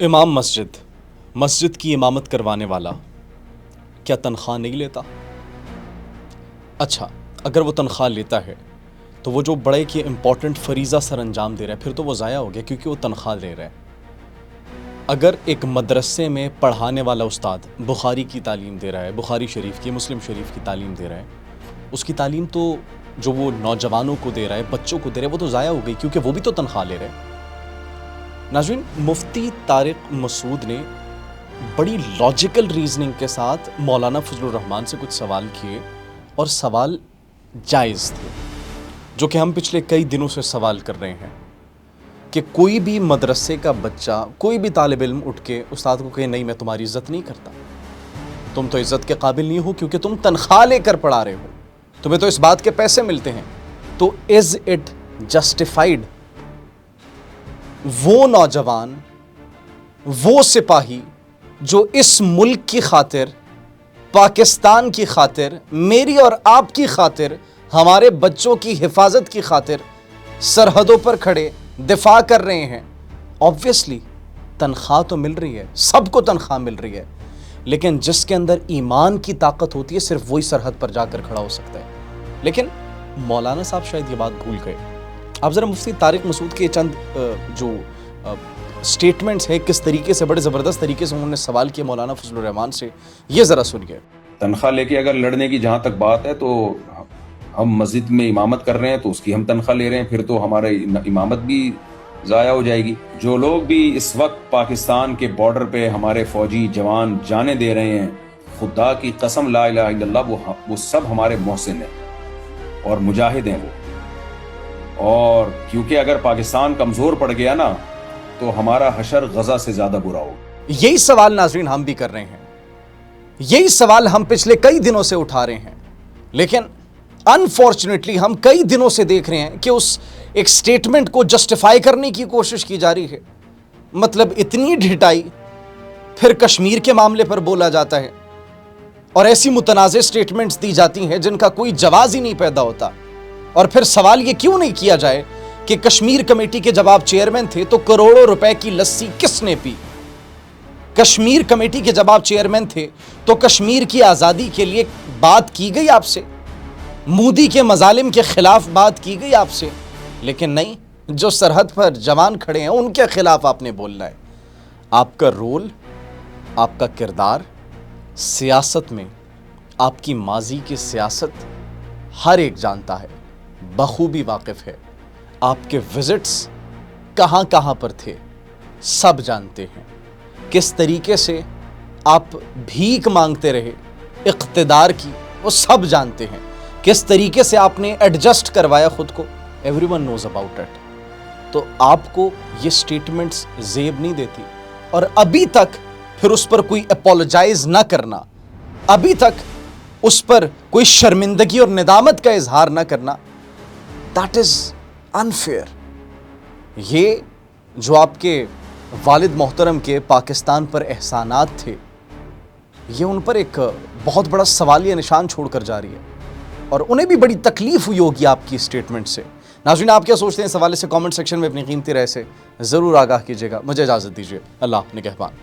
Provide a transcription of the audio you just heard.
امام مسجد کی امامت کروانے والا کیا تنخواہ نہیں لیتا؟ اچھا، اگر وہ تنخواہ لیتا ہے تو وہ جو بڑے کہ امپورٹنٹ فریضہ سر انجام دے رہا ہے پھر تو وہ ضائع ہو گیا کیونکہ وہ تنخواہ لے رہا ہے۔ اگر ایک مدرسے میں پڑھانے والا استاد بخاری کی تعلیم دے رہا ہے، بخاری شریف کی، مسلم شریف کی تعلیم دے رہا ہے، اس کی تعلیم تو جو وہ نوجوانوں کو دے رہا ہے، بچوں کو دے رہا ہے، وہ تو ضائع ہو گئی کیونکہ وہ بھی تو تنخواہ لے رہے ہیں۔ ناظرین، مفتی طارق مسعود نے بڑی لاجیکل ریزننگ کے ساتھ مولانا فضل الرحمان سے کچھ سوال کیے اور سوال جائز تھے، جو کہ ہم پچھلے کئی دنوں سے سوال کر رہے ہیں کہ کوئی بھی مدرسے کا بچہ، کوئی بھی طالب علم اٹھ کے استاد کو کہے نہیں میں تمہاری عزت نہیں کرتا، تم تو عزت کے قابل نہیں ہو کیونکہ تم تنخواہ لے کر پڑھا رہے ہو، تمہیں تو اس بات کے پیسے ملتے ہیں، تو از اٹ جسٹیفائیڈ وہ نوجوان، وہ سپاہی جو اس ملک کی خاطر، پاکستان کی خاطر، میری اور آپ کی خاطر، ہمارے بچوں کی حفاظت کی خاطر سرحدوں پر کھڑے دفاع کر رہے ہیں، آبویسلی تنخواہ تو مل رہی ہے، سب کو تنخواہ مل رہی ہے، لیکن جس کے اندر ایمان کی طاقت ہوتی ہے صرف وہی سرحد پر جا کر کھڑا ہو سکتا ہے۔ لیکن مولانا صاحب شاید یہ بات بھول گئے۔ آپ ذرا مفتی طارق مسعود کے چند جو سٹیٹمنٹس ہیں، کس طریقے سے، بڑے زبردست طریقے سے انہوں نے سوال کیا مولانا فضل الرحمان سے، یہ ذرا سنیے۔ تنخواہ لے کے اگر لڑنے کی جہاں تک بات ہے تو ہم مسجد میں امامت کر رہے ہیں تو اس کی ہم تنخواہ لے رہے ہیں، پھر تو ہمارے امامت بھی ضائع ہو جائے گی۔ جو لوگ بھی اس وقت پاکستان کے بارڈر پہ ہمارے فوجی جوان جانیں دے رہے ہیں، خدا کی قسم لا الہ الا اللہ، وہ سب ہمارے محسن ہیں اور مجاہد ہیں وہ۔ اور کیونکہ اگر پاکستان کمزور پڑ گیا نا تو ہمارا حشر غزہ سے زیادہ برا ہوگا۔ یہی سوال ناظرین ہم بھی کر رہے ہیں، یہی سوال ہم پچھلے کئی دنوں سے اٹھا رہے ہیں، لیکن انفارچونیٹلی ہم کئی دنوں سے دیکھ رہے ہیں کہ اس ایک سٹیٹمنٹ کو جسٹیفائی کرنے کی کوشش کی جا رہی ہے۔ مطلب اتنی ڈھٹائی، پھر کشمیر کے معاملے پر بولا جاتا ہے اور ایسی متنازع سٹیٹمنٹس دی جاتی ہیں جن کا کوئی جواز ہی نہیں پیدا ہوتا، اور پھر سوال یہ کیوں نہیں کیا جائے کہ کشمیر کمیٹی کے جب آپ چیئرمین تھے تو کروڑوں روپے کی لسی کس نے پی؟ کشمیر کمیٹی کے جب آپ چیئرمین تھے تو کشمیر کی آزادی کے لیے بات کی گئی آپ سے، مودی کے مظالم کے خلاف بات کی گئی آپ سے، لیکن نہیں، جو سرحد پر جوان کھڑے ہیں ان کے خلاف آپ نے بولنا ہے۔ آپ کا رول، آپ کا کردار سیاست میں، آپ کی ماضی کی سیاست ہر ایک جانتا ہے، بخوبی واقف ہے۔ آپ کے وزٹس کہاں کہاں پر تھے سب جانتے ہیں، کس طریقے سے آپ بھیک مانگتے رہے اقتدار کی وہ سب جانتے ہیں، کس طریقے سے آپ نے ایڈجسٹ کروایا خود کو، every one knows about it. تو آپ کو یہ سٹیٹمنٹس زیب نہیں دیتی، اور ابھی تک پھر اس پر کوئی اپولوجائز نہ کرنا، ابھی تک اس پر کوئی شرمندگی اور ندامت کا اظہار نہ کرنا، دیٹ از انفیئر۔ یہ جو آپ کے والد محترم کے پاکستان پر احسانات تھے، یہ ان پر ایک بہت بڑا سوالیہ نشان چھوڑ کر جا رہی ہے، اور انہیں بھی بڑی تکلیف ہوئی ہوگی آپ کی اسٹیٹمنٹ سے۔ ناظرین، آپ کیا سوچتے ہیں اس حوالے سے؟ کامنٹ سیکشن میں اپنی قیمتی رائے سے ضرور آگاہ کیجیے گا۔ مجھے اجازت دیجیے، اللہ نگہبان۔